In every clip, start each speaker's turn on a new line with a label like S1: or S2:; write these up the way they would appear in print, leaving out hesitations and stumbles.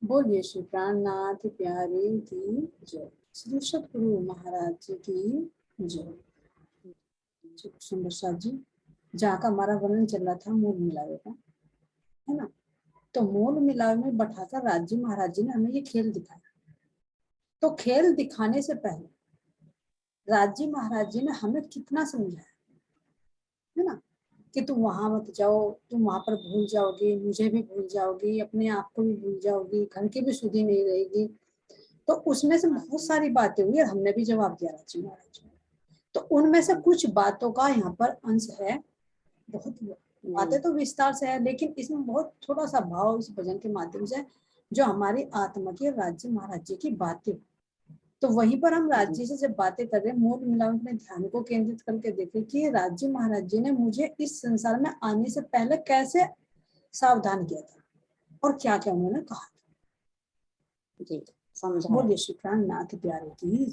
S1: बोलिए श्री प्राणनाथ प्यारे की जय। श्री सतगुरु महाराज जी की जय। सुंदर साथ जी, जहाँ का हमारा वर्णन चल रहा था मूल मिलावे का, है ना। तो मूल मिलावे में बैठाकर राज जी महाराज जी ने हमें ये खेल दिखाया। तो खेल दिखाने से पहले राज जी महाराज जी ने हमें कितना समझाया, है ना, कि तुम वहां मत जाओ, तुम वहां पर भूल जाओगी, मुझे भी भूल जाओगी, अपने आप को भी भूल जाओगी, घर की भी सुधि नहीं रहेगी। तो उसमें से बहुत सारी बातें हुई और हमने भी जवाब दिया राज जी महाराज जी। तो उनमें से कुछ बातों का यहाँ पर अंश है। बहुत बातें तो विस्तार से है, लेकिन इसमें बहुत थोड़ा सा भाव इस भजन के माध्यम से जो हमारी आत्मा की राज्य महाराज जी की बातें। तो वहीं पर हम राज जी से जब बातें कर रहे हैं, मूल मिलावट में ध्यान को केंद्रित करके देखें कि राज जी महाराज जी ने मुझे इस संसार में आने से पहले कैसे सावधान किया था और क्या क्या उन्होंने कहा
S2: जी समझा।
S1: बोलिए श्री प्राणनाथ प्यारे की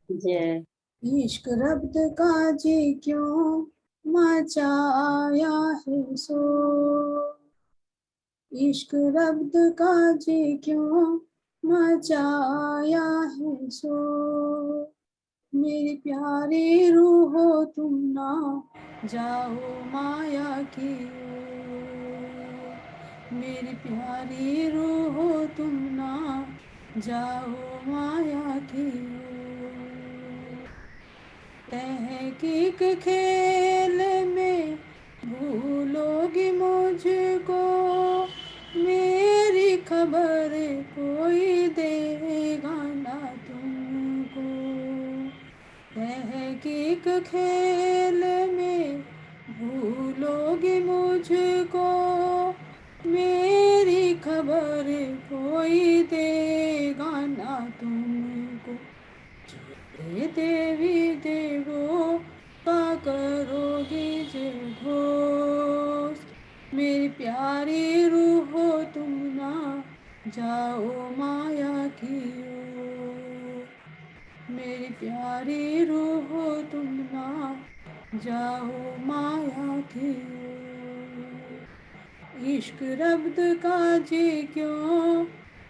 S2: जय।
S1: इश्क रब्द का जी क्यों मचाया है सो, इश्क रब्द का जी क्यों मचाया है सो, मेरी प्यारी रूहो तुम ना जाओ माया की ओर, मेरी प्यारी रूहो तुम ना जाओ माया की ओर, तहकीक खेल में भूलोगी मुझको, मेरी खबर कोई देगा ना तुमको, तहकीक खेल में भूलोगी मुझको, मेरी खबर कोई देगा ना तुमको, हे देवी देवो का करोगी जय घोष, मेरी प्यारी रूहो तुम ना जाओ माया की ओर, मेरी प्यारी रूहो तुम ना जाओ माया की ओर, इश्क रब्द का जी क्यों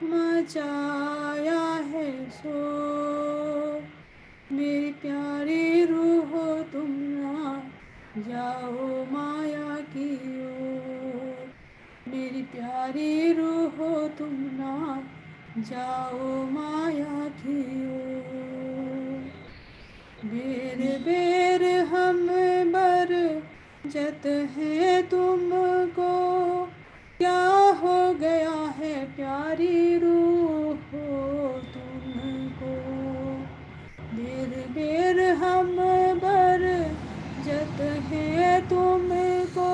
S1: मचाया है सो, मेरी प्यारी रूहो तुम ना जाओ माया की ओर, मेरी प्यारी रूहो तुम ना जाओ माया की ओर, बेर बेर हम बर जत है तुमको, क्या हो गया है प्यारी रूहो तुमको, बेर बेर हम बर जत है तुमको,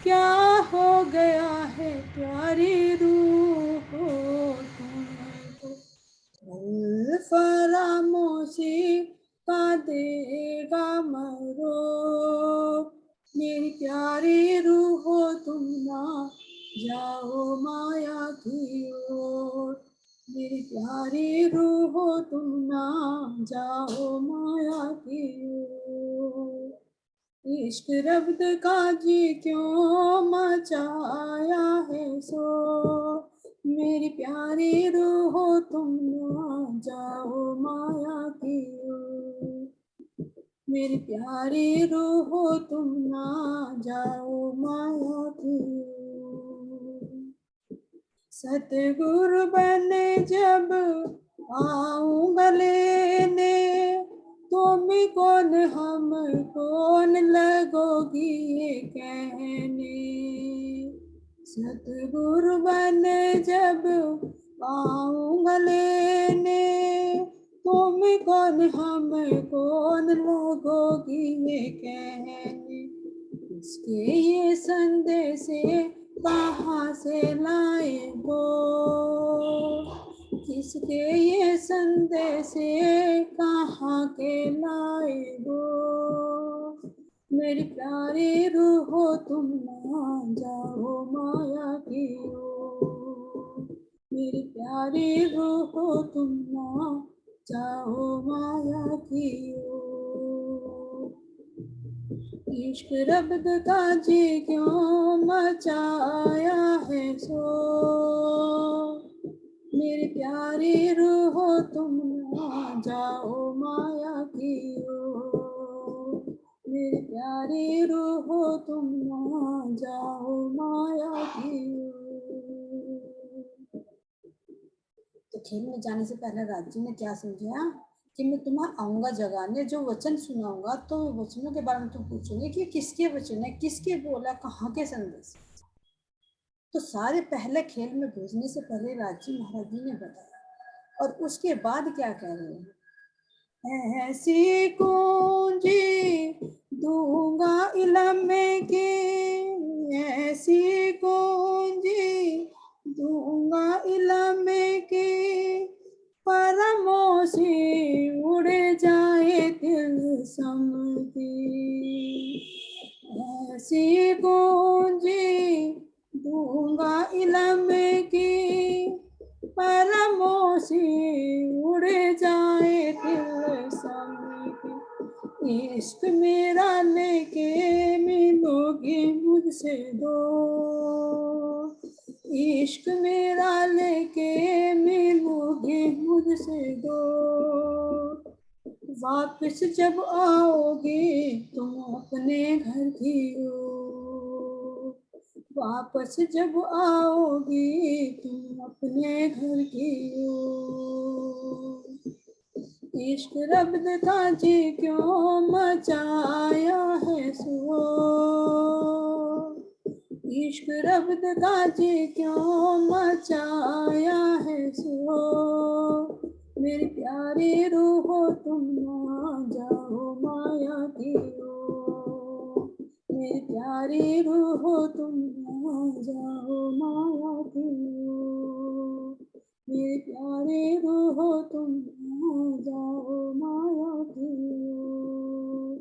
S1: क्या हो गया है प्यारी रूहो तुमको, फरामोशी का देगा मरो, मेरी प्यारी रूहो तुम ना जाओ माया की ओर, मेरी प्यारी रूहो तुम ना जाओ माया की ओर, इश्क रब्द का जी क्यों मचाया है सो, मेरी प्यारी रूहो तुम ना जाओ माया की ओर, मेरी प्यारी रूहो तुम ना जाओ माया की ओर, सतगुरु बने जब आऊंगा लेने, तुम कौन हम कौन लगोगी ये कहने, सतगुरु बने जब आऊंगा लेने, तुम कौन हम कौन लगोगी ये कहने, इसके ये संदेश कहाँ से लाए गो, किसके ये संदेश कहाँ के लाए गो, मेरी प्यारी रूहो तुम ना जाओ माया की ओर, मेरी प्यारी रूहो तुम ना जाओ माया की ओर, इश्क रब्द का जी क्यों मचाया है सो, मेरी प्यारी रूह तुम ना जाओ माया की ओर, मेरी प्यारी रूह तुम ना जाओ माया की ओर। तो खेल में जाने से पहले राजी ने क्या समझाया कि मैं तुम्हें आऊंगा जगाने, जो वचन सुनाऊंगा तो वचनों के बारे में तुम पूछोगे कि किसके वचन है, किसके बोला, कहाँ के संदेश। तो सारे पहले खेल में भेजने से पहले राजी महाराज जी ने बताया। और उसके बाद क्या कह रहे हैं, ऐसी कुंजी दूंगा इलम की, ऐसी कुंजी दूंगा इलम की, परमों से उड़ जाए तिलस्म की, ऐसी कुंजी दूंगा इलम की, परमों से उड़ जाए तिलस्म की, इश्क मेरा लेके मिलोगी मुझसे दो, इश्क मेरा लेके मिलोगी मुझसे दो, वापस जब आओगी तुम अपने घर की ओर, वापस जब आओगी तुम अपने घर की ओर, इश्क रब्द का जी क्यों मचाया है शोर, इश्क रब्द का जी क्यों मचाया है शोर, मेरी प्यारी रूह तुम ना जाओ माया की ओर, मेरी प्यारी रूह तुम ना जाओ माया की ओर, मेरी प्यारी रूह तुम ना जाओ माया की ओर।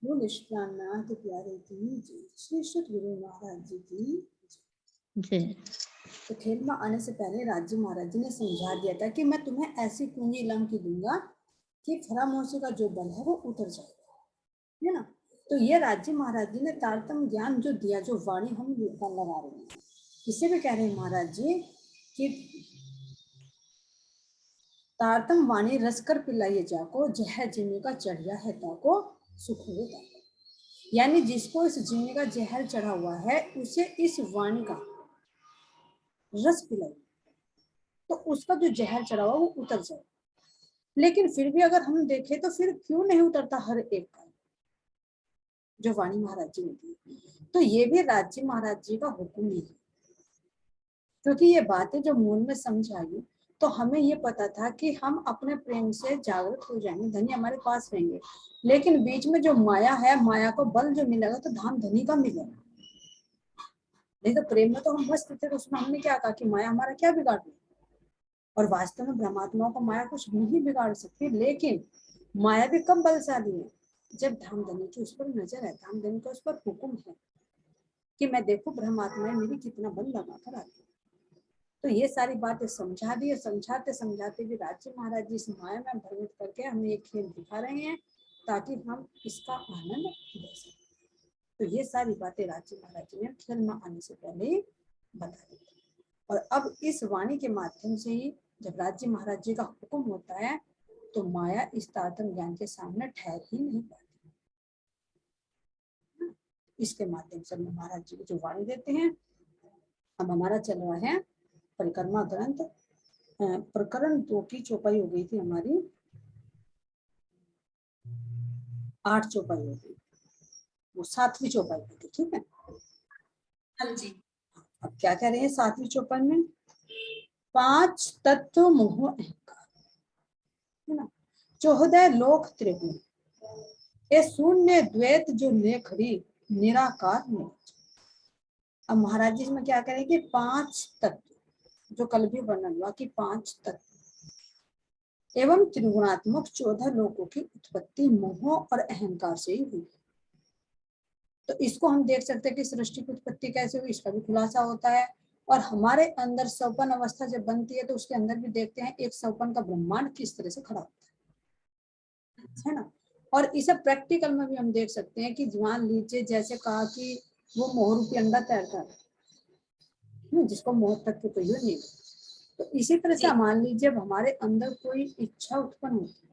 S1: बोल प्राणनाथ प्यारे की जय, श्री सतगुरु महाराज जी की
S2: जय।
S1: तो खेल में आने से पहले राजी महाराज जी ने समझा दिया था कि मैं तुम्हें ऐसी कुंजी इलम की दूंगा कि फरामोशी का जो बल है वो उतर जाएगा, है ना। तो ये राजी महाराज जी ने तारतम ज्ञान जो दिया, जो वाणी हम लगा रहे हैं, इसे भी कह रहे हैं महाराज जी कि तारतम वाणी रसकर पिलाइए जाको, जहर जिम्मे का चढ़िया है ताको, सुख हो ताको। यानी जिसको इस जिम्मे का जहर चढ़ा हुआ है उसे इस वाणी का रस पिलाइए तो उसका जो जहर चढ़ा हुआ वो उतर जाए। लेकिन फिर भी अगर हम देखें तो फिर क्यों नहीं उतरता हर एक का, जो वाणी महाराज जी ने दी। तो ये भी राजी महाराज जी का हुक्म ही है, क्योंकि ये बातें जो मूल में समझ आई तो हमें ये पता था कि हम अपने प्रेम से जागृत हो जाएंगे, धनी हमारे पास रहेंगे। लेकिन बीच में जो माया है, माया को बल जो मिलेगा तो धाम धनी का मिलेगा। नहीं तो प्रेम में तो हम मस्त थे, तो उसमें हमने क्या कहा कि माया हमारा क्या बिगाड़ रही, और वास्तव में ब्रह्मात्माओं को माया कुछ नहीं बिगाड़ सकती। लेकिन माया भी कब बलशाली है, जब धामधनी की उस पर नजर है, धामधनी का उस पर हुक्म है कि मैं देखो ब्रह्मात्माएं मेरी कितना बल लगा कर आती है। तो ये सारी बातें समझा दी, समझाते समझाते भी राजी महाराज जी इस माया में भ्रमित करके हमें एक खेल दिखा रहे हैं ताकि हम इसका आनंद ले सकें। तो ये सारी बातें राजी महाराज जी ने खेल में आने से पहले बता दी। और अब इस वाणी के माध्यम से ही जब राज्य महाराज जी का हुक्म होता है तो माया इस तारतम ज्ञान के सामने ठहर ही नहीं पाती। इसके माध्यम से महाराज जी जो वाणी देते हैं। अब हमारा चल रहा है परिक्रमा ग्रंथ, प्रकरण 2 की चौपाई हो गई थी हमारी, 8 चौपाई हो गई, वो 7वीं चौपाई हुई थी। ठीक है,
S2: हाँ जी।
S1: अब क्या कह रहे हैं 7वीं चौपाई में, 5 तत्व मोह अहंकार, है ना, 14 लोक त्रिगुण, ये शून्य द्वैत जो लेखड़ी निराकार नहीं। अब महाराज जी इसमें क्या करेंगे, 5 तत्व जो कल भी वर्णन हुआ कि 5 तत्व एवं त्रिगुणात्मक 14 लोकों की उत्पत्ति मोह और अहंकार से ही हुई। तो इसको हम देख सकते हैं कि सृष्टि की उत्पत्ति कैसे हुई, इसका भी खुलासा होता है। और हमारे अंदर सौपन अवस्था जब बनती है तो उसके अंदर भी देखते हैं एक सौपन का ब्रह्मांड किस तरह से खड़ा होता है ना। और इसे प्रैक्टिकल में भी हम देख सकते हैं कि मान लीजिए जैसे कहा कि वो मोह रूपी अंडा तैरता है जिसको मोह तक के तो नहीं, तो इसी तरह से मान लीजिए जब हमारे अंदर कोई इच्छा उत्पन्न होती है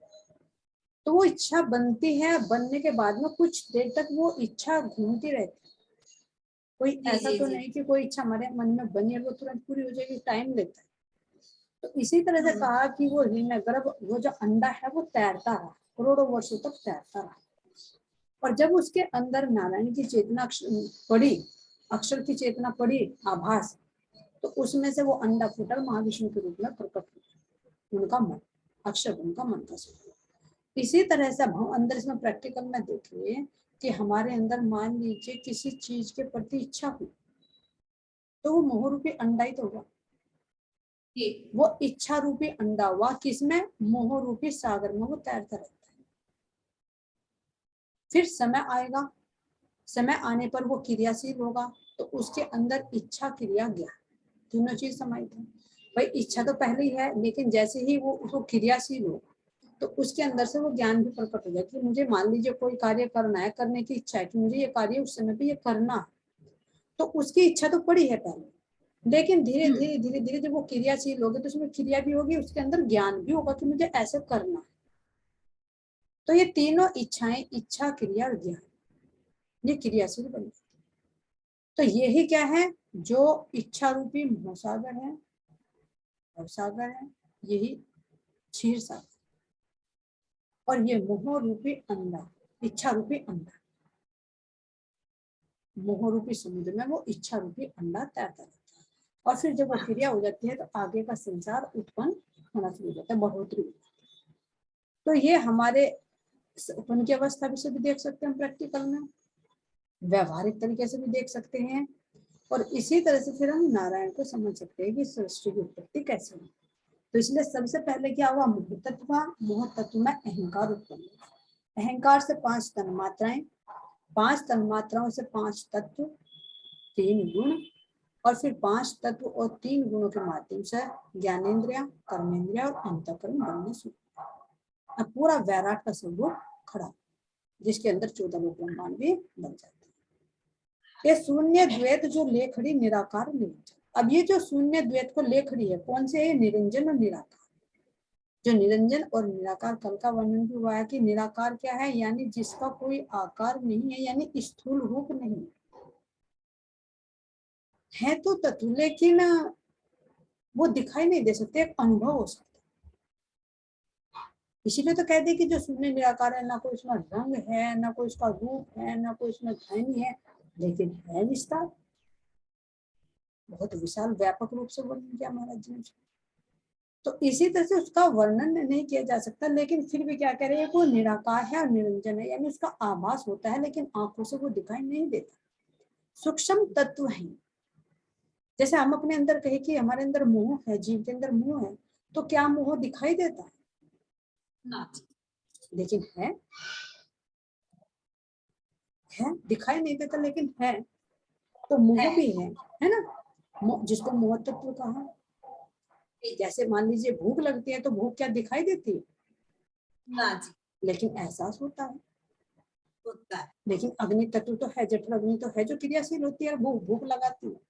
S1: तो वो इच्छा बनती है, बनने के बाद में कुछ देर तक वो इच्छा घूमती रहती है। कोई ऐसा तो नहीं कि कोई इच्छा हमारे मन में बनी है वो तुरंत पूरी हो जाएगी, टाइम लेता है। तो इसी तरह से कहा कि वो हिरण्यगर्भ, वो जो अंडा है वो तैरता रहा, करोड़ों वर्षों तक तैरता रहा। और जब उसके अंदर नारायण की चेतना पड़ी, अक्षर की चेतना पड़ी, आभास, तो उसमें से वो अंडा फूटा, महाविष्णु के रूप में प्रकट हुआ, उनका मन, अक्षर उनका मन का स्वरूप। इसी तरह से हम अंदर इसमें प्रैक्टिकल में देखिए कि हमारे अंदर मान लीजिए किसी चीज के प्रति इच्छा हुई तो वो मोह रूपी अंडा ही तो हुआ, वो इच्छा रूपी अंडा हुआ, किसमें? मोह रूपी सागर में वो तैरता रहता है। फिर समय आएगा, समय आने पर वो क्रियाशील होगा, तो उसके अंदर इच्छा, क्रिया, ज्ञान, तीनों चीज समाहित है। भाई इच्छा तो पहले ही है, लेकिन जैसे ही वो उसको क्रियाशील हो तो उसके अंदर से वो ज्ञान भी प्रकट हो जाए कि मुझे मान लीजिए कोई कार्य करना है, करने की इच्छा है कि मुझे ये कार्य उस समय पे ये करना है, तो उसकी इच्छा तो पड़ी है पहले, लेकिन धीरे धीरे धीरे धीरे जब वो क्रियाशील होगी तो उसमें क्रिया भी होगी, उसके अंदर ज्ञान भी होगा कि मुझे ऐसे करना है। तो ये तीनों इच्छाएं, इच्छा, क्रिया और ज्ञान, ये क्रियाशील बन जाती है। तो यही क्या है? जो इच्छा रूपी मोहसागर है, भवसागर है, यही क्षीर सागर, और ये मोह रूपी अंडा, इच्छा रूपी अंडा, मोह रूपी समुद्र में वो इच्छा रूपी अंडा तैरता रहता है। और फिर जब वो क्रिया हो जाती है तो आगे का संसार उत्पन्न होना शुरू हो जाता है, बढ़ोतरी। तो ये हमारे उत्पन्न की अवस्था से भी देख सकते हैं प्रैक्टिकल में, व्यवहारिक तरीके से भी देख सकते हैं, और इसी तरह से फिर हम नारायण को समझ सकते हैं कि सृष्टि की उत्पत्ति कैसे हुई। तो इसलिए सबसे पहले क्या हुआ? मोह तत्व। मोह तत्व में अहंकार उत्पन्न हुआ। अहंकार से 5 तन्मात्राएं, 5 तन्मात्राओं से 5 तत्व, 3 गुण, और फिर 5 तत्व और 3 गुणों के माध्यम से ज्ञानेन्द्रिया, कर्मेंद्रिया और अंतःकरण बनने शुरू। अब पूरा वैराट का स्वरूप खड़ा, जिसके अंदर 14 लोक ब्रह्मांड भी बन जाते हैं। ये शून्य द्वैत जो ले खड़ी निराकार निरंजन। अब ये जो शून्य द्वैत को ले खड़ी है, कौन से है? निरंजन और निराकार। जो निरंजन और निराकार, कल का वर्णन भी हुआ है कि निराकार क्या है? यानी जिसका कोई आकार नहीं है, यानी स्थूल रूप नहीं है तो तत्व, लेकिन वो दिखाई नहीं दे सकते, एक अनुभव हो सकता है। इसीलिए तो कहते हैं कि जो शून्य निराकार है, ना कोई उसमें रंग है, ना कोई उसका रूप है, ना कोई उसमें ध्वनि है, लेकिन है विस्तार, बहुत विशाल व्यापक रूप से वर्णन किया महाराज जी ने। तो इसी तरह से उसका वर्णन नहीं किया जा सकता, लेकिन फिर भी क्या कह रहे हैं? वो निराकार है और निरंजन है, यानी उसका आभास होता है लेकिन आंखों से वो दिखाई नहीं देता, सूक्ष्म तत्व है। जैसे हम अपने अंदर कहे कि हमारे अंदर मोह है, जीव के अंदर मोह है, तो क्या मोह दिखाई देता है? ना, लेकिन है दिखाई नहीं देता लेकिन है, तो मोह भी है ना, जिसको मोह तत्व कहा। जैसे मान लीजिए भूख लगती है तो भूख क्या दिखाई देती है? ना जी, लेकिन एहसास होता है। लेकिन अग्नि तत्व तो है, जठर अग्नि तो है जो क्रियाशील होती है, वो भूख लगाती है।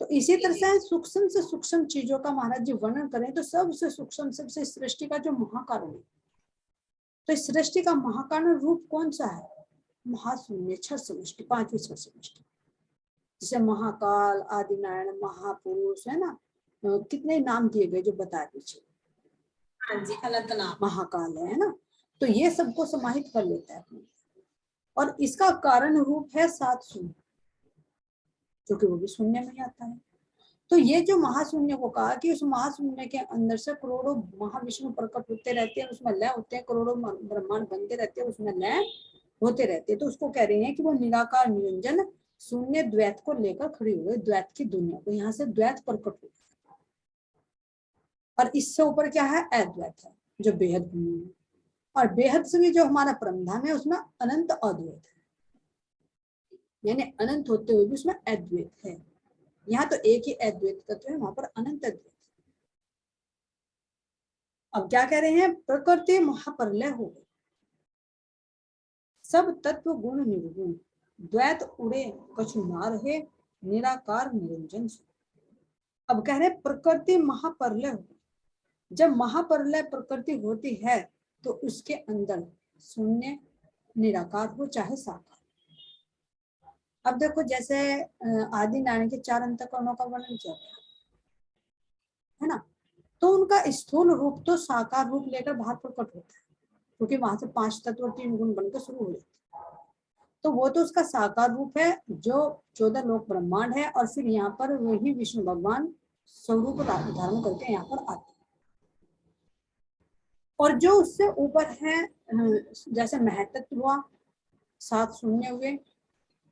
S1: तो इसी तरह से सूक्ष्म से सूक्ष्म चीजों का महाराज जी वर्णन करें तो सबसे सूक्ष्म, सबसे सृष्टि का जो महाकारण है, तो इस सृष्टि का महाकारण रूप कौन सा है? महाशून्य, छह समष्टि, 5वीं छह समष्टि, जैसे महाकाल, आदिनारायण, महापुरुष, है ना, कितने नाम दिए गए जो बता दीजिए। हाँ जी, अनंत नाम महाकाल है ना, तो ये सबको समाहित कर लेता है अपने, और इसका कारण रूप है 7 शून्य, क्योंकि वो भी शून्य में आता है। तो ये जो महाशून्य को कहा कि उस महाशून्य के अंदर से करोड़ों महाविष्णु प्रकट होते रहते हैं, उसमें लय होते हैं, करोड़ों ब्रह्मांड बनते रहते हैं, उसमें लय होते रहते हैं। तो उसको कह रहे हैं कि वो निराकार निरंजन शून्य द्वैत को लेकर खड़ी हुई, द्वैत की दुनिया को, यहाँ से द्वैत प्रकट हुआ। और इससे ऊपर क्या है? अद्वैत है, जो बेहद भिन्न है, और बेहद से भी जो हमारा परमधाम है उसमें अनंत अद्वैत है, यानी अनंत होते हुए भी उसमें अद्वैत है। यहाँ तो एक ही अद्वैत तत्व है, वहां पर अनंत अद्वैत। अब क्या कह रहे हैं? प्रकृति महाप्रलय हो गई, सब तत्व गुण निर्गुण, द्वैत उड़े कछु ना रहे, निराकार निरंजन। अब कह रहे प्रकृति महाप्रलय हो, जब महाप्रलय प्रकृति होती है तो उसके अंदर शून्य निराकार हो चाहे साकार। अब देखो जैसे आदि नारायण के 4 अंतःकरणों का वर्णन किया गया है ना, तो उनका स्थूल रूप तो साकार रूप लेकर बाहर प्रकट होता है, क्योंकि वहां से 5 तत्व और 3 गुण बनकर शुरू हो जाते हैं। तो वो तो उसका साकार रूप है जो 14 लोक ब्रह्मांड है, और फिर यहाँ पर वही विष्णु भगवान स्वरूप धारण करके यहाँ पर आते हैं। और जो उससे ऊपर है, जैसे महतत्व हुआ, 7 शून्य हुए,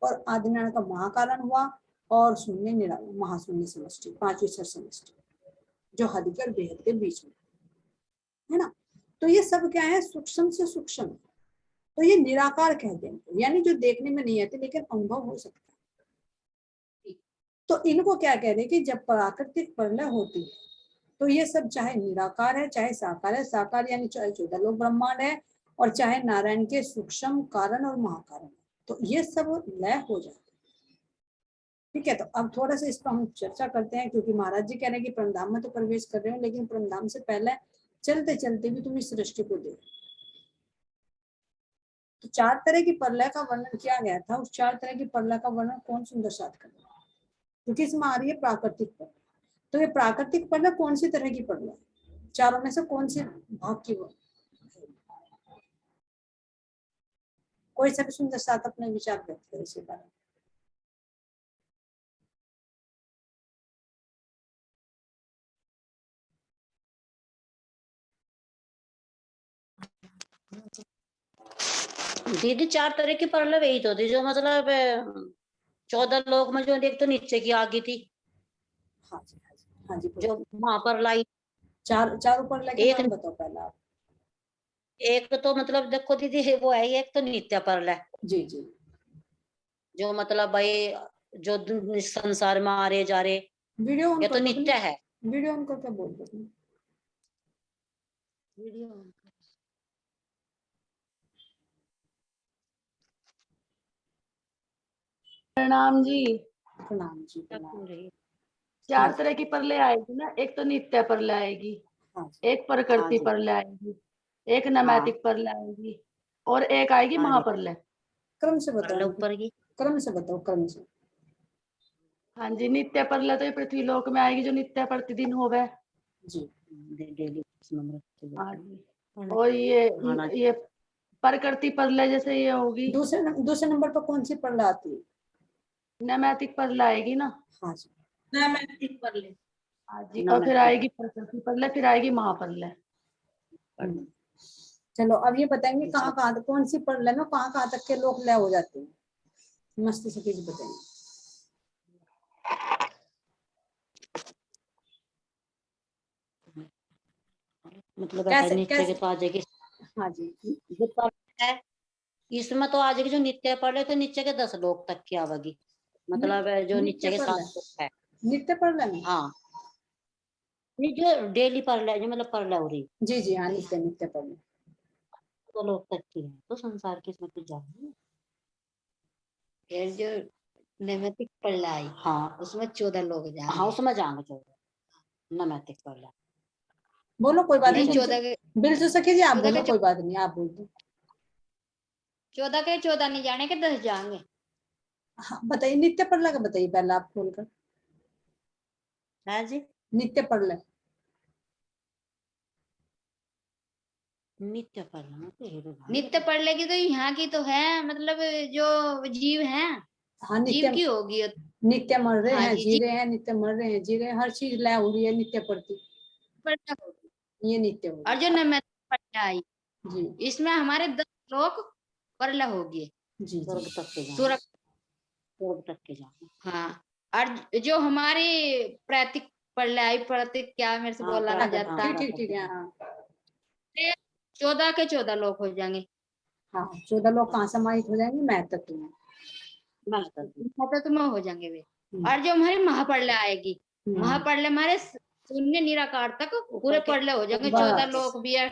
S1: और आदिनारायण का महाकारण हुआ, और शून्य महाशून्य समष्टि, 5वीं छह समष्टि जो हद के और बेहद के बीच में है ना। तो ये सब क्या है, सूक्ष्म से सूक्ष्म, तो ये निराकार कहते हैं, यानी जो देखने में नहीं आते लेकिन अनुभव हो सकता है। तो इनको क्या कह रहे हैं कि जब प्राकृतिक प्रलय होती है तो ये सब चाहे निराकार है चाहे साकार है, साकार यानी चाहे 14 लोक ब्रह्मांड है, और चाहे नारायण के सूक्ष्म कारण और महाकारण, तो ये सब लय हो जाते हैं। ठीक है, तो अब थोड़ा सा इस पर हम चर्चा करते हैं, क्योंकि महाराज जी कह रहे हैं कि परमधाम में तो प्रवेश कर रहे हो, लेकिन परमधाम से पहले चलते चलते भी तुम इस सृष्टि को देखो। तो 4 तरह की प्रलय का वर्णन किया गया था, उस 4 तरह की प्रलय का वर्णन कौन सुंदर साथ कर रहा है, क्योंकि इसमें आ रही है प्राकृतिक प्रलय। तो ये प्राकृतिक प्रलय कौन सी तरह की प्रलय, चारों में से कौन सी भाग की वो, कोई सा भी सुंदर साथ अपने विचार व्यक्त करे इसके बारे में।
S2: दीदी 4 तरह की प्रलय वही तो थी, जो मतलब 14 लोक में जो एक तो नीचे की आ गई थी,
S1: हाँ जी हाँ जी हाँ जी,
S2: जो वहां पर लाई।
S1: चारों प्रलय के
S2: एक
S1: नाम बताओ पहले आप।
S2: एक तो मतलब देखो दीदी, वो है एक तो नित्य प्रलय,
S1: जी जी,
S2: जो मतलब भाई जो संसार में आ रहे जा रहे,
S1: वीडियो ऑन
S2: ये
S1: कर
S2: तो
S1: दो
S2: नित्य
S1: अपनी,
S2: है।
S1: वीडियो ऑन करके बोल दो अपनी।
S2: वीडियो
S3: प्रणाम जी।
S1: प्रणाम जी प्रणाम।
S3: 4 तरह की प्रलय आएगी ना, एक तो नित्य प्रलय आएगी,
S1: हाँ जी
S3: एक प्रकृति
S2: जी।
S3: प्रलय आएगी, एक नैमित्तिक प्रलय आएगी, और एक आएगी
S2: हाँ जी।
S3: महाप्रलय।
S1: क्रम से
S2: प्रलय
S1: बताओ,
S2: ऊपर की।
S1: क्रम से बताओ, क्रम से।
S3: हाँ जी, नित्य प्रलय तो ये पृथ्वी लोक में आएगी, जो नित्य प्रतिदिन होवे।
S1: जी
S2: डेली
S3: हाँ जी, और ये प्रकृति प्रलय जैसे ये होगी,
S1: दूसरे नंबर पर कौन सी प्रलय आती है?
S3: नैमित्तिक प्रलय आएगी ना।
S1: हाँ जी,
S2: नैमित्तिक प्रलय।
S3: हाँ जी, और फिर आएगी प्रकृति प्रलय, फिर आएगी महाप्रलय।
S1: चलो अब ये बताएंगे कहाँ कहाँ कौन सी प्रलय में कहाँ कहाँ तक के लोग लय हो जाते हैं, मस्त से चीज बताएंगे।
S2: मतलब
S1: कैसे
S2: नीचे के तो आ जाएगी।
S1: हाँ जी,
S2: जो प्रलय है इसमें तो आ जाएगी, जो नित्य प्रलय तो नीचे के 10 लोक तक की आवेगी, मतलब जो नीचे के 7 लोक है।
S1: नित्य प्रलय में,
S2: हाँ, ये जो डेली प्रलय जो मतलब प्रलय हो रही,
S1: जी जी हाँ, नित्य प्रलय।
S2: तो लोक तक की है, तो संसार की इसमें कुछ जाएगी।
S4: फिर जो नैमित्तिक प्रलय आई,
S2: हाँ
S4: उसमें 14 लोग जाएंगे।
S2: हाँ, उसमें जाएंगे 14 नैमित्तिक प्रलय।
S1: बोलो कोई बात
S4: नहीं
S1: नहीं,
S4: 14 के
S1: बिल तो सके जी, आप
S4: 14
S1: बोलो
S4: के
S1: कोई बात नहीं, आप बोल दो।
S4: 14 नहीं जाने के 10 जाएंगे।
S1: हाँ बताइए, नित्य प्रलय का बताइए पहले आप खोलकर।
S2: है जी,
S1: नित्य प्रलय,
S2: नित्य प्रलय तो हीरो भाई।
S4: नित्य प्रलय की तो यहाँ की तो है, मतलब जो जीव हैं,
S1: हाँ
S4: जीव
S1: नित्य,
S4: की होगी।
S1: नित्य मर रहे
S4: हाँ
S1: हैं
S4: जी,
S1: जी
S4: जीव
S1: रहे हैं, नित्य मर रहे हैं जी रहे हैं, हर चीज लय हो रही है नित्य प्रति,
S4: प्रलय होगी।
S1: ये नित्य हो
S4: और जो नैमित्तिक प्रलय आई,
S1: जी
S4: इसमें हमारे 10 लोग प्रलय होगी।
S1: जी
S2: स्वर्ग
S1: जी,
S2: तक के जाएंगे,
S4: स्वर्ग।
S2: स्वर्ग तक के जाएंगे।
S4: हाँ, और जो हमारी प्रैतिक प्रलय आई, प्रतीक क्या मेरे से
S2: हाँ,
S4: बोला ना
S2: प्राकृतिक,
S4: जाता,
S1: ठीक ठीक है। हाँ
S4: 14 के 14 लोग हो जाएंगे।
S1: हाँ, 14 लोग कहाँ समाहित हो जाएंगे, महत्व में।
S4: तो में हो जाएंगे वे।
S1: हम्म,
S4: और जो हमारी महाप्रलय आएगी,
S1: हम्म,
S4: महाप्रलय हमारे शून्य निराकार तक पूरे प्रलय हो जाएंगे, 14
S1: बस
S4: लोग भी है,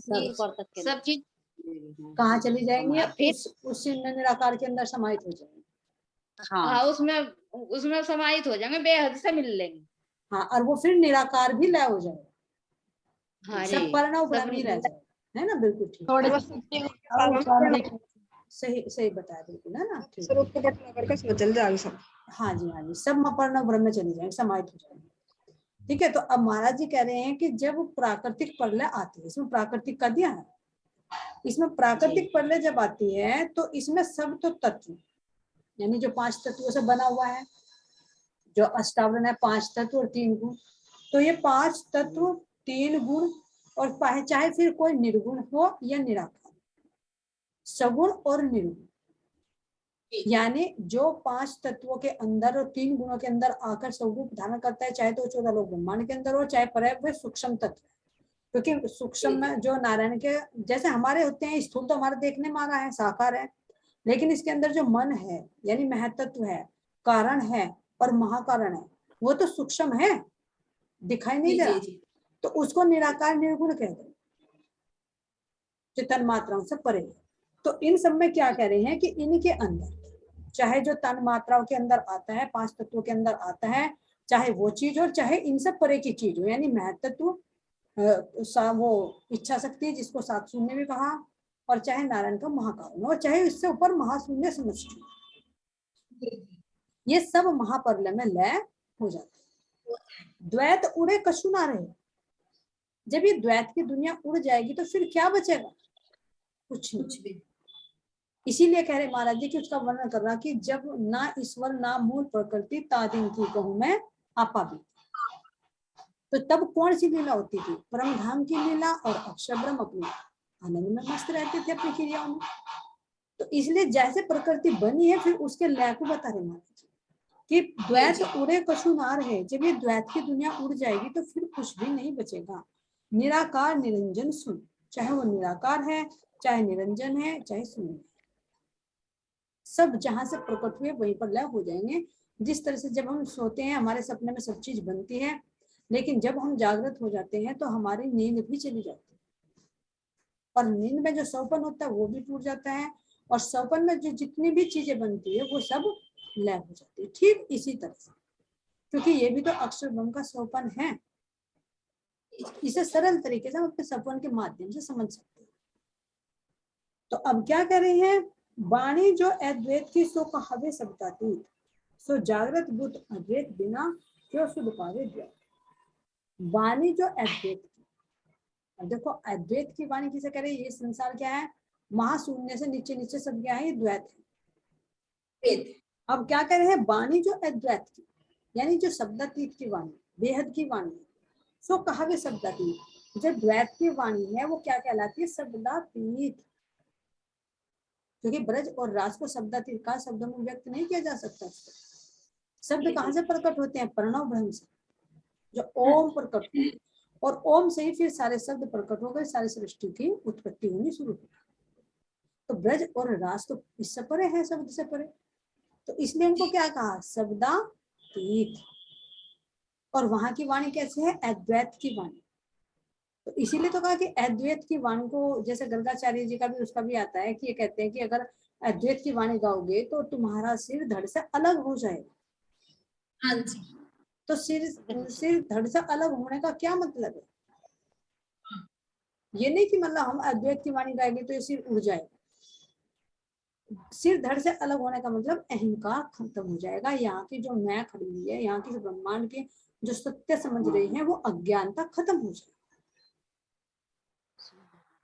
S2: ऊपर तक के
S4: सब चीज।
S1: कहाँ चली जाएंगी,
S4: फिर
S1: उस निराकार के अंदर समाहित हो जाएंगे।
S2: हाँ
S4: हाँ, उसमें समाहित हो जाएंगे, बेहद से मिल लेंगे।
S1: हाँ, और वो फिर निराकार भी लय हो जाएगा,
S4: हाँ
S1: सब
S4: जी,
S1: प्रणव
S4: सब
S1: ब्रह्म ही रह जाएगा, है ना, बिल्कुल ठीक,
S3: थोड़े
S1: सही सही बताया, बिल्कुल, है ना, ठीक।
S5: स्वरूप को बटना कर उसमें चल जाएगा सब।
S1: हाँ जी, हाँ जी, सब प्रणव ब्रह्म में चले जाएंगे, समाहित हो जाएंगे। ठीक है, तो अब महाराज जी कह रहे हैं कि जब प्राकृतिक प्रलय आती है, इसमें प्राकृतिक का दिया है, इसमें प्राकृतिक प्रलय जब आती है तो इसमें सब तो तत्व, यानी जो 5 तत्वों से बना हुआ है, जो अष्टावरण है, 5 तत्व और 3 गुण, तो ये 5 तत्व 3 गुण और चाहे फिर कोई निर्गुण हो या निराकार, सगुण और निर्गुण, यानी जो 5 तत्वों के अंदर और 3 गुणों के अंदर आकर स्वरूप धारण करता है, चाहे तो 14 लोक ब्रह्मांड के अंदर हो, चाहे पर वे सूक्ष्म तत्व, क्योंकि सूक्ष्म में जो नारायण के जैसे हमारे होते हैं, स्थूल तो हमारे देखने में आ रहा है, साकार है, लेकिन इसके अंदर जो मन है, यानी महतत्व है, कारण है और महाकारण है, वो तो सूक्ष्म है, दिखाई नहीं दे रहा, तो उसको निराकार निर्गुण कहते हैं, जो तन मात्राओं से परे। तो इन सब में क्या कह रहे हैं कि इनके अंदर चाहे जो तन मात्राओं के अंदर आता है, 5 तत्वों के अंदर आता है, चाहे वो चीज हो, चाहे इन सब परे की चीज हो, यानी महतत्व, वो इच्छा शक्ति जिसको 7 शून्य भी कहा, और चाहे नारायण का महाकारण, और चाहे इससे ऊपर महाशून्य समष्टि, ये सब महाप्रलय में लय हो जाते हैं। द्वैत उड़े कछु ना रहे, जब ये द्वैत की दुनिया उड़ जाएगी तो फिर क्या बचेगा, कुछ नहीं। इसीलिए कह रहे महाराज जी कि उसका वर्णन कर रहा कि जब ना ईश्वर ना मूल प्रकृति तादिन की कहूं मैं आपा भी, तो तब कौन सी लीला होती थी, परम धाम की लीला, और अक्षर ब्रह्म अपने आनंद में मस्त रहते थे अपनी क्रियाओं में। तो इसलिए जैसे प्रकृति बनी है, फिर उसके लय को बता रहे महाराज कि द्वैत उड़े कछु ना रहे, जब ये द्वैत की दुनिया उड़ जाएगी तो फिर कुछ भी नहीं बचेगा। निराकार निरंजन सुन, चाहे वो निराकार है, चाहे निरंजन है, चाहे शून्य, सब जहां से प्रकट हुए वहीं पर लय हो जाएंगे। जिस तरह से जब हम सोते हैं हमारे सपने में सब चीज बनती है, लेकिन जब हम जागृत हो जाते हैं तो हमारी नींद भी चली जाती है, और नींद में जो सौपन होता है वो भी टूट जाता है, और सौपन में जो जितनी भी चीजें बनती है वो सब लय हो जाती है। ठीक इसी तरह से, क्योंकि ये भी तो अक्षर ब्रह्म का सौपन है, इसे सरल तरीके से हम अपने सपन के माध्यम से समझ सकते हैं। तो अब क्या कर रहे हैं, वाणी जो अद्वैत की सो कहावे शब्दातीत, सो जागृत बुद्ध अद्वैत बिना क्यों सुध पावे द्वैत। वाणी जो अद्वैत की, अब देखो अद्वैत की वाणी किसे करे, ये संसार क्या है, महाशून्य से नीचे नीचे सब क्या है, ये द्वैत है। अब क्या कह रहे हैं, वाणी जो अद्वैत की, यानी जो शब्दातीत की वाणी, बेहद की वाणी, सो कहावे शब्दातीत, जो द्वैत की वाणी है वो क्या कहलाती है, शब्दातीत, क्योंकि ब्रज और राज को शब्दातीत का शब्दों में व्यक्त नहीं किया जा सकता। शब्द कहाँ से प्रकट होते हैं, प्रणव ब्रह्म से, जो ओम प्रकट होते हैं, और ओम से ही फिर सारे शब्द प्रकट हो गए, सारी सृष्टि की उत्पत्ति होनी शुरू हो। तो ब्रज और राज तो इससे परे है, शब्द से परे, तो इसलिए उनको क्या कहा, शब्दातीत। और वहां की वाणी कैसी है, अद्वैत की वाणी। तो इसीलिए तो कहा कि अद्वैत की वाणी को, जैसे गर्गाचार्य जी का भी उसका भी आता है कि ये कहते हैं कि अगर अद्वैत की वाणी गाओगे तो तुम्हारा सिर धड़ से अलग हो जाएगा। हाँ जी। तो सिर धड़ से अलग होने का क्या मतलब है, ये नहीं कि मतलब हम अद्वैत की वाणी गाएंगे तो ये सिर उड़ जाएगा। सिर धड़ से अलग होने का मतलब अहंकार खत्म हो जाएगा, यहाँ की जो मैं खड़ी हुई है, यहाँ की जो ब्रह्मांड के जो सत्य समझ रही है वो अज्ञानता खत्म हो जाएगी।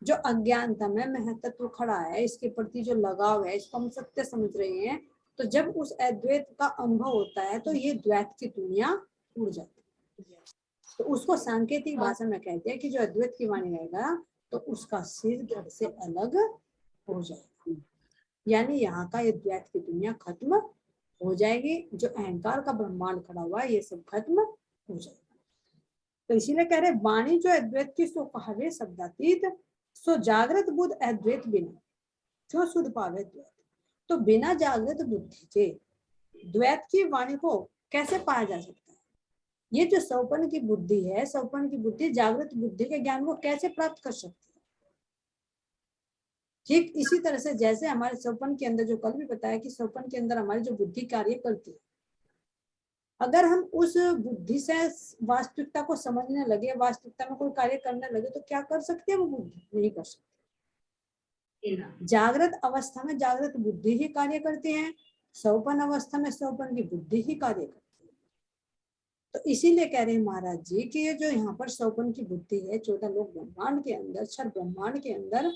S1: जो अज्ञानता में महत्व खड़ा है, इसके प्रति जो लगाव है, इसको हम सत्य समझ रहे हैं, तो जब उस अद्वैत का अनुभव होता है तो ये द्वैत की दुनिया उड़ जाती है। तो उसको सांकेतिक भाषा में कहते हैं कि जो अद्वैत की वाणी रहेगा तो उसका सिर धड़ से अलग हो जाएगा, यानी यहाँ का ये द्वैत की दुनिया खत्म हो जाएगी, जो अहंकार का ब्रह्मांड खड़ा हुआ है ये सब खत्म हो जाएगा। तो इसीलिए कह रहे वाणी जो अद्वैत की सो कहावे शब्दातीत, सो जागृत बुद्ध अद्वैत बिना जो सुध पावे द्वैत। तो बिना जागृत बुद्धि के द्वैत की वाणी को कैसे पाया जा सकता है, ये जो सौपन की बुद्धि है, सौपन की बुद्धि जागृत बुद्धि के ज्ञान को कैसे प्राप्त कर सकती है। ठीक इसी तरह से जैसे हमारे सौपन के अंदर, जो कल भी बताया कि सौपन के अंदर हमारी जो बुद्धि कार्य करती है, अगर हम उस बुद्धि से वास्तविकता को समझने लगे, वास्तविकता में कोई कार्य करने लगे, तो क्या कर सकते हैं वो बुद्धि? नहीं कर सकते। जागृत अवस्था में जागृत बुद्धि ही कार्य करती है, सौपन अवस्था में सौपन की बुद्धि ही कार्य करती है। तो इसीलिए कह रहे हैं महाराज जी कि ये जो यहाँ पर सौपन की बुद्धि है 14 लोक ब्रह्मांड के अंदर, छठ ब्रह्मांड के अंदर,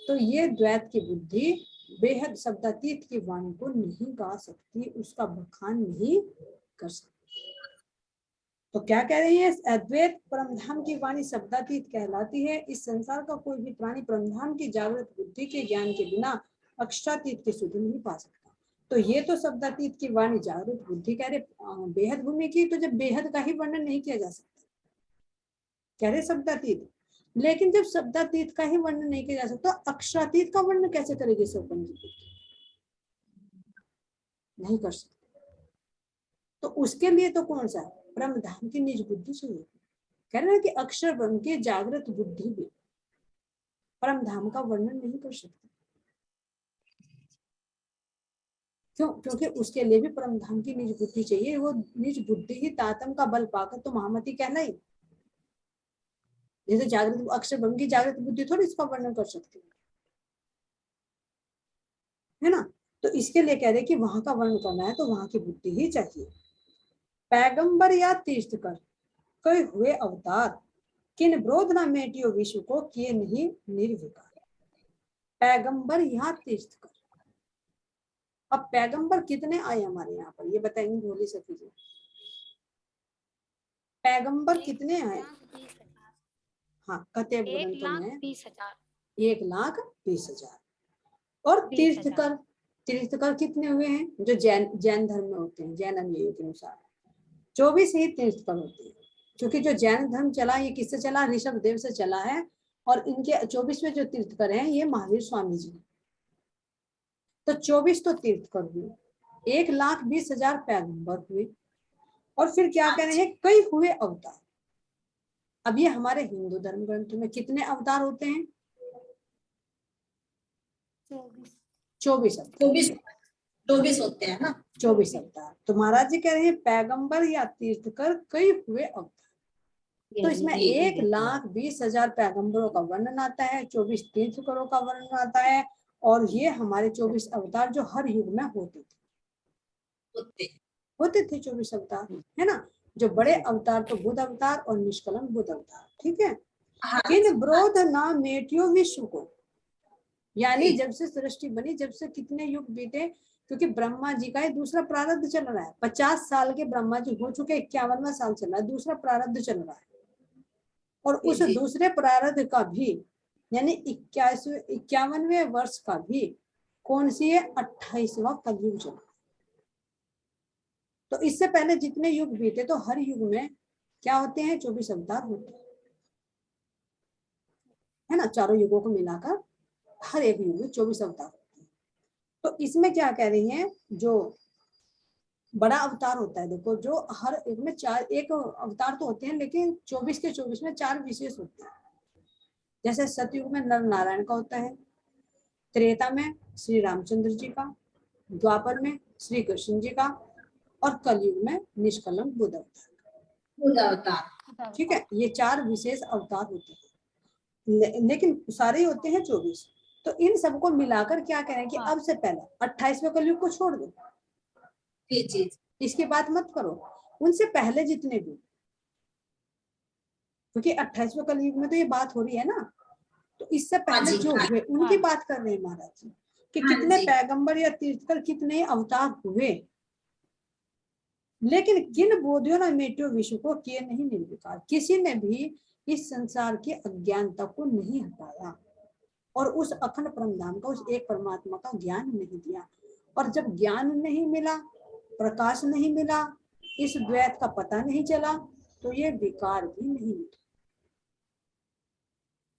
S1: तो ये द्वैत की बुद्धि बेहद शब्दातीत की वाणी को नहीं गा सकती, उसका बखान नहीं कर सकती। तो क्या कह रही है? अद्वैत परमधाम की वाणी शब्दातीत कहलाती है। इस संसार का कोई भी प्राणी परमधाम की जागृत बुद्धि के ज्ञान के बिना अक्षरातीत की सुधि नहीं पा सकता। तो ये तो शब्दातीत की वाणी जागृत बुद्धि कह रहे बेहद भूमि की, तो जब बेहद का ही वर्णन नहीं किया जा सकता, कह रहे शब्दातीत, लेकिन जब शब्दातीत का ही वर्णन नहीं किया जा सकता, अक्षरातीत का वर्णन कैसे करेगी सौपन की बुद्धि? नहीं कर सकते। तो उसके लिए तो कौन सा ब्रह्मधाम की निज बुद्धि चाहिए। कह रहे हैं कि अक्षर ब्रह्म की जागृत बुद्धि भी परमधाम का वर्णन नहीं कर सकती। क्यों? क्योंकि उसके लिए भी परमधाम की निज बुद्धि चाहिए। वो निज बुद्धि ही तातम का बल पाकर तो महामती कहलाई। जैसे जागृत अक्षर ब्रह्म की जागृत बुद्धि थोड़ी इसका वर्णन कर सकती है ना। तो इसके लिए कह रहे कि वहां का वर्णन करना है तो वहां की बुद्धि ही चाहिए। पैगंबर या तीर्थकर कई हुए अवतार, किन ब्रोध न मेटियो विश्व को किए नहीं निर्विकार। पैगंबर या तीर्थकर, अब पैगंबर कितने आए हमारे यहाँ पर ये बताएंगे भोली सखी जी। पैगंबर कितने आए? हाँ, कते ग्रंथों में 1,20,000। और तीर्थकर, तीर्थकर कितने हुए हैं? जो जैन धर्म में होते हैं, जैन अनुयायियों के अनुसार 24 ही तीर्थकर होते हैं। क्योंकि जो जैन धर्म चला ये किससे चला? ऋषभ देव से चला है। और इनके 24वें जो तीर्थकर हैं ये महावीर स्वामी जी। तो 24 तो तीर्थकर हुए, 1,20,000 पैगंबर हुए, और फिर क्या कह रहे हैं? कई हुए अवतार। अब ये हमारे हिंदू धर्म ग्रंथ में कितने अवतार होते हैं? 24
S6: होते हैं ना,
S1: 24 अवतार। तो महाराज जी कह रहे हैं पैगंबर या तीर्थकर कई हुए अवतार। तो इसमें 1,20,000 पैगंबरों का वर्णन आता है, 24 तीर्थकरों का वर्णन आता है, और ये हमारे 24 अवतार जो हर युग में होते थे 24 अवतार, है ना। जो बड़े अवतार तो बुद्ध अवतार और निष्कलंक बुद्ध अवतार, ठीक है। किन ब्रोध ना मेटियो विश्व को, यानी जब से सृष्टि बनी, जब से कितने युग बीते, क्योंकि ब्रह्मा जी का दूसरा प्रारब्ध चल रहा है। 50 साल के ब्रह्मा जी हो चुके, 51वां साल चल रहा है, दूसरा प्रारब्ध चल रहा है। और उस दूसरे प्रारब्ध का भी यानी 51वें वर्ष का भी कौन सी है? 28वां कलयुग चल रहा है। तो इससे पहले जितने युग बीते तो हर युग में क्या होते हैं? 24 अवतार होते हैं, है ना। चारों युगों को मिलाकर हर एक युग में 24 अवतार होते हैं। तो इसमें क्या कह रही हैं? जो बड़ा अवतार होता है, देखो, जो हर एक में एक अवतार तो होते हैं, लेकिन 24 के 24 में 4 विशेष होते हैं। जैसे सतयुग में नर नारायण का होता है, त्रेता में श्री रामचंद्र जी का, द्वापर में श्री कृष्ण जी का, और कलयुग में निष्कलंक बुद्ध अवतार। ठीक है, ये 4 विशेष अवतार होते हैं, लेकिन सारे होते हैं 24। तो इन सबको मिलाकर क्या कह रहे हैं कि अब से पहले 28वें कलयुग को छोड़ दो, इसकी बात मत करो। उनसे पहले जितने भी, क्योंकि 28वें कलयुग में तो ये बात हो रही है ना, तो इससे पहले जो हुए उनकी बात कर रहे हैं महाराज जी कि कितने पैगंबर या तीर्थकर, कितने अवतार हुए, लेकिन किन बोधियों ने मेटियो विश्व को किए नहीं निर्विकार। किसी ने भी इस संसार की अज्ञानता को नहीं हटाया और उस अखंड परमधाम का, उस एक परमात्मा का ज्ञान नहीं दिया। और जब ज्ञान नहीं मिला, प्रकाश नहीं मिला, इस द्वैत का पता नहीं चला, तो ये विकार भी नहीं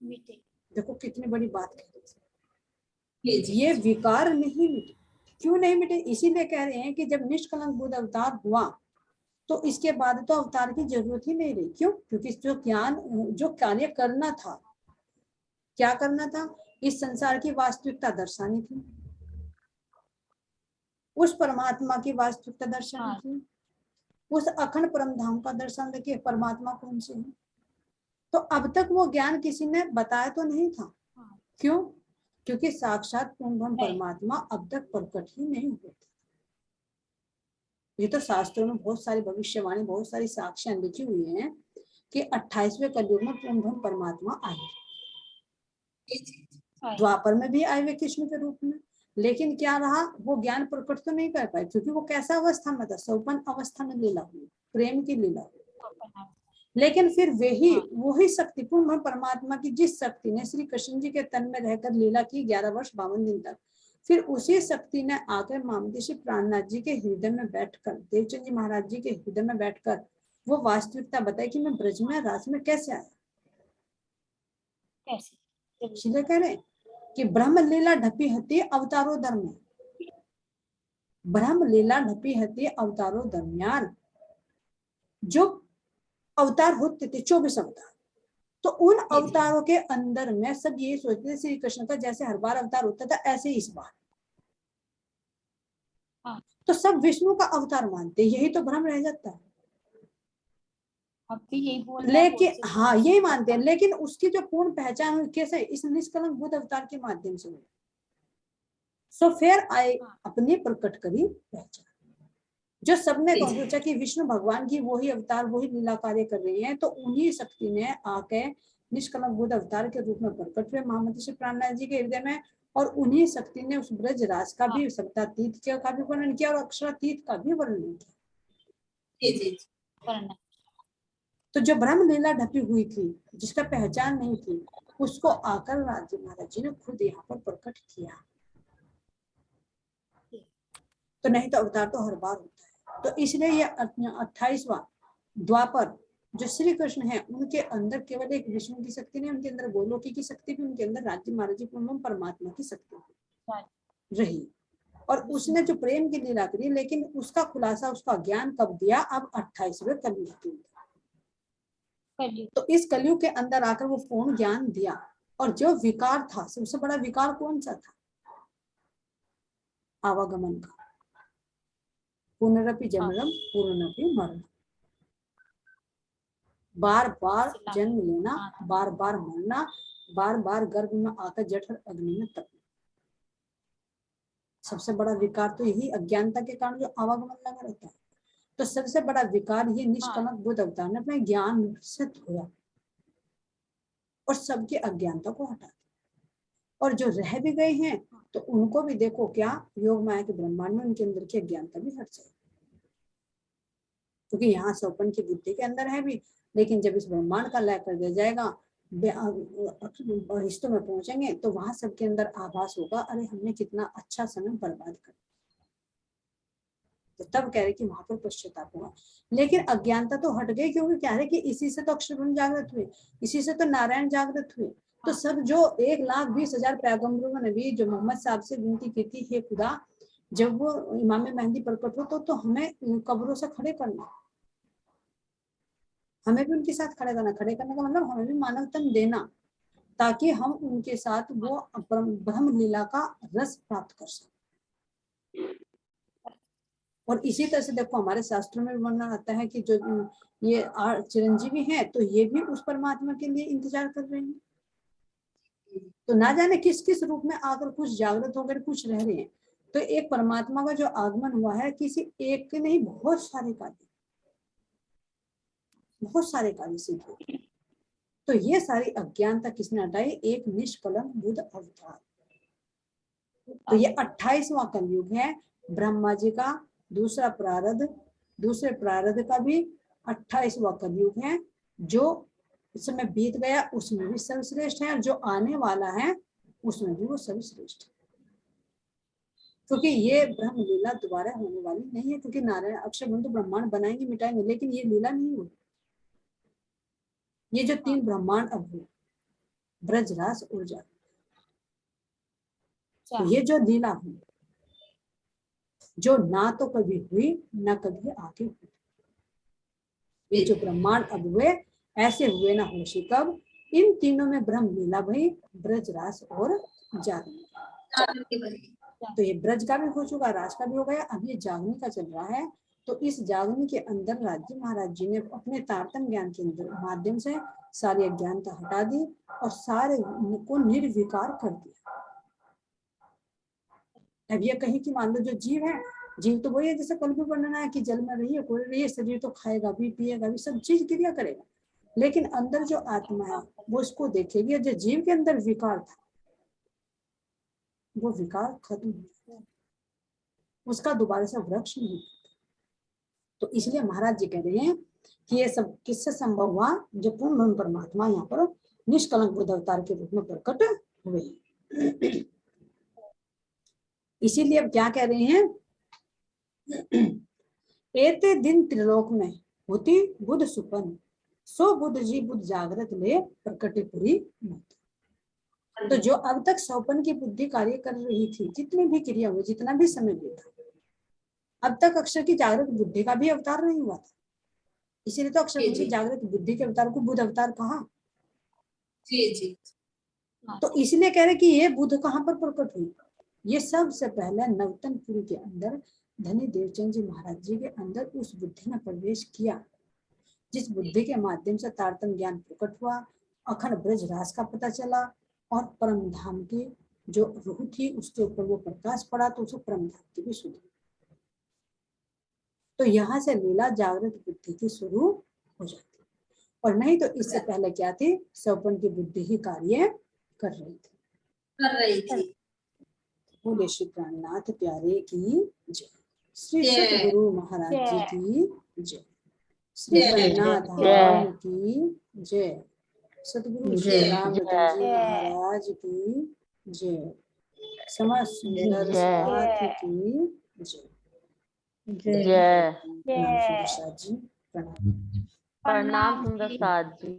S1: मिटे। देखो कितनी बड़ी बात कह रही है, ये विकार नहीं मिटे। क्यों नहीं मिटे? इसीलिए कह रहे हैं कि जब निष्कलंक बुद्ध अवतार हुआ तो इसके बाद तो अवतार की जरूरत ही नहीं रही। क्यों? क्योंकि जो कार्य करना था, क्या करना था? इस संसार की वास्तविकता दर्शानी थी, उस परमात्मा की वास्तविकता दर्शानी थी, उस अखंड परम धाम का दर्शन देखिए, परमात्मा कौन से है। तो अब तक वो ज्ञान किसी ने बताया तो नहीं था, क्यों? क्योंकि साक्षात पूर्ण ब्रह्म परमात्मा अब तक प्रकट ही नहीं हुए थे। ये तो शास्त्रों में बहुत सारी भविष्यवाणी, बहुत सारी साक्ष्यां लिखी हुई हैं कि 28वें कलयुग में पूर्ण ब्रह्म परमात्मा आए। द्वापर में भी आए हुए कृष्ण के रूप में, लेकिन क्या रहा, वो ज्ञान प्रकट तो नहीं कर पाए, क्योंकि वो कैसा अवस्था में था, सौपन अवस्था में लीला हुई, प्रेम की लीला हुई। लेकिन फिर वही शक्ति पूर्ण परमात्मा की, जिस शक्ति ने श्री कृष्ण जी के तन में रहकर लीला की 11 वर्ष 52 दिन तक, फिर उसी शक्ति ने आकर मामदेशी प्राणनाथ जी के हृदय में बैठकर, देवचंद जी महाराज जी के हृदय में बैठकर वो वास्तविकता बताई कि मैं ब्रज में रास में कैसे आया। इसलिए कह रहे कि ब्रह्म लीला ढपी हती अवतारो धर्म, ब्रह्म लीला ढपी हती अवतारो दरमियान। जो अवतार होते थे 24 अवतार, तो उन अवतारों के अंदर में सब यही सोचते थे श्री कृष्ण का जैसे हर बार अवतार होता था ऐसे इस बार, तो सब विष्णु का अवतार मानते, यही तो भ्रम रह जाता है।
S7: अब भी यही बोल
S1: लेकिन हाँ यही मानते हैं, लेकिन उसकी जो पूर्ण पहचान हुई कैसे, इस निष्कलंक बुद्ध अवतार के माध्यम से हुई। सो फिर आए अपने प्रकट करी पहचान, जो सबने सोचा कि विष्णु भगवान की वही अवतार वही लीला कार्य कर रही हैं, तो उन्हीं शक्ति ने आके निष्कलंक बुद्ध अवतार के रूप में प्रकट हुए महामती प्राणनाथ जी के हृदय में, और उन्हीं शक्ति ने उस ब्रज राज का भी, सप्तातीत का भी वर्णन किया और अक्षरातीत का भी वर्णन किया। तो जो ब्रह्म लीला ढपी हुई थी, जिसका पहचान नहीं थी, उसको आकर राज्य महाराज जी ने खुद यहाँ पर प्रकट किया। तो नहीं तो अवतार तो हर बार होता है। तो इसलिए ये 28वां द्वापर जो श्री कृष्ण है, उनके अंदर केवल एक विष्णु की शक्ति नहीं, उनके अंदर गोलोकी की शक्ति भी, उनके अंदर राज्य महाराज जी परमात्मा की शक्ति रही। और उसने जो प्रेम की लीला करी, लेकिन उसका खुलासा, उसका ज्ञान कब दिया? अब 28वें कलयुग के अंदर। तो इस कलयुग के अंदर आकर वो पूर्ण ज्ञान दिया। और जो विकार था, सबसे बड़ा विकार कौन सा था? आवागमन का, पुनरपि जननम पुनरपि मरणम, बार बार जन्म लेना, बार बार मरना, बार बार गर्भ में आकर जठर अग्नि में तपना। सबसे बड़ा विकार तो यही अज्ञानता के कारण जो आवागमन लगा रहता है। तो सबसे बड़ा विकार ये निष्कलंक बुद्ध अवतार ने अपने ज्ञान से धोया और सबकी अज्ञानता को हटा दिया। और जो रह भी गए हैं तो उनको भी देखो क्या योग माया के ब्रह्मांड में उनके अंदर की अज्ञानता भी हट जाएगी, क्योंकि यहाँ सौपन की बुद्धि के अंदर है भी, लेकिन जब इस ब्रह्मांड का लय कर दिया जाएगा, रिश्तों में पहुंचेंगे तो वहां सबके अंदर आभास होगा, अरे हमने कितना अच्छा समय बर्बाद कर, तो तब कह रहे कि वहां पर पश्चाताप होगा। लेकिन अज्ञानता तो हट गई, क्योंकि क्या है कि इसी से तो अक्षर ब्रह्म जागृत हुए, इसी से तो नारायण जागृत हुए। तो सब जो 1,20,000 पैगंबरों ने भी जो मोहम्मद साहब से विनती की थी, हे खुदा जब वो इमाम मेहंदी प्रकट हो तो हमें कब्रों से खड़े करना, हमें भी उनके साथ खड़े करना। खड़े करने का मतलब हमें भी मानव तन देना, ताकि हम उनके साथ वो ब्रह्म लीला का रस प्राप्त कर सकें। और इसी तरह से देखो हमारे शास्त्रों में वर्णन आता है कि जो ये चिरंजीवी हैं तो ये भी उस परमात्मा के लिए इंतजार कर रहे हैं। तो ना जाने किस किस रूप में आकर कुछ जागृत होकर कुछ रह रहे हैं। तो एक परमात्मा का जो आगमन हुआ है किसी एक के नहीं, बहुत सारे कार्य सिद्ध हुए। तो ये सारी अज्ञानता किसने हटाई? एक निष्कलंक बुद्ध अवतार। तो ये 28वां कलयुग है। ब्रह्मा जी का दूसरा प्रारब्ध, दूसरे प्रारब्ध का भी 28वां कलयुग है। जो इस समय बीत गया उसमें भी सर्वश्रेष्ठ है, और जो आने वाला है उसमें भी वो सर्वश्रेष्ठ है। क्योंकि ये ब्रह्म लीला दोबारा होने वाली नहीं है, क्योंकि नारायण अक्षर ब्रह्म ब्रह्मांड बनाएंगे मिटाएंगे, लेकिन ये लीला नहीं होगी। ये जो 3 ब्रह्मांड अब हुए, ब्रजरास ऊर्जा, तो ये जो लीला हुई, जो ना तो कभी हुई ना कभी आगे हुई, ये जो ब्रह्मांड अब हुए ऐसे हुए ना होशी कब। इन तीनों में ब्रह्म लीला भई, ब्रजरास और जागरण। तो ये ब्रज का भी हो चुका, रास का भी हो गया, अब ये जागरण का चल रहा है। तो इस जागरण के अंदर राज्य महाराज जी ने अपने तारतम्य ज्ञान के अंदर माध्यम से सारी अज्ञानता हटा दी और सारे को निर्विकार कर दिया। अब ये कहीं कि मान लो जो जीव है, जीव तो वही है जैसे कल भी वर्णन है कि जल में रहिए कोई रहिए, शरीर तो खाएगा भी पिएगा भी, सब चीज क्रिया करेगा, लेकिन अंदर जो आत्मा है वो इसको देखेगी। और जो जीव के अंदर विकार था वो विकार खत्म हो गया, उसका दोबारा से वृक्ष नहीं। तो इसलिए महाराज जी कह रहे हैं कि ये सब किससे संभव हुआ, जो पूर्ण परमात्मा यहाँ पर निष्कलंक बुद्ध अवतार के रूप में प्रकट हुए। इसीलिए अब क्या कह रहे हैं, एते दिन त्रिलोक में होती बुद्ध सुपन, सो बुद्ध जी बुद्ध जागृत ले प्रकटिपुरी मत। तो जो अब तक सौपन की बुद्धि कार्य कर रही थी, जितनी भी क्रिया हुई, जितना भी समय बीता, अब तक अक्षर की जागृत बुद्धि का भी अवतार नहीं हुआ था। इसीलिए तो अक्षर की जागृत बुद्धि के अवतार को बुद्ध अवतार कहा।
S6: जी जी।
S1: तो इसलिए कह रहे कि ये बुद्ध कहाँ पर प्रकट हुई, ये सबसे पहले नवतनपुरी के अंदर धनी देवचंद जी महाराज जी के अंदर उस बुद्धि ने प्रवेश किया, जिस बुद्धि के माध्यम से तारतम्य ज्ञान प्रकट हुआ, अखंड ब्रज रास का पता चला और परम धाम की जो रूह थी उसके ऊपर वो प्रकाश पड़ा, तो उसको परम धाम की भी सुधी। तो यहाँ से लीला जागृत बुद्धि की शुरू हो जाती, और नहीं तो इससे पहले क्या थी, सौपन की बुद्धि ही कार्य कर रही थी। बोले श्री प्राणनाथ प्यारे की जय, श्री सतगुरु महाराज जी की जय, श्री प्राणनाथ धाम की जय, सतगुरु श्री रामचंद्र जी महाराज की जय, समस्त सुंदर साथ की जय।
S8: जय।
S1: प्रणाम सुंदर साथ जी, प्रणाम।
S8: प्रणाम सुंदर साथ जी।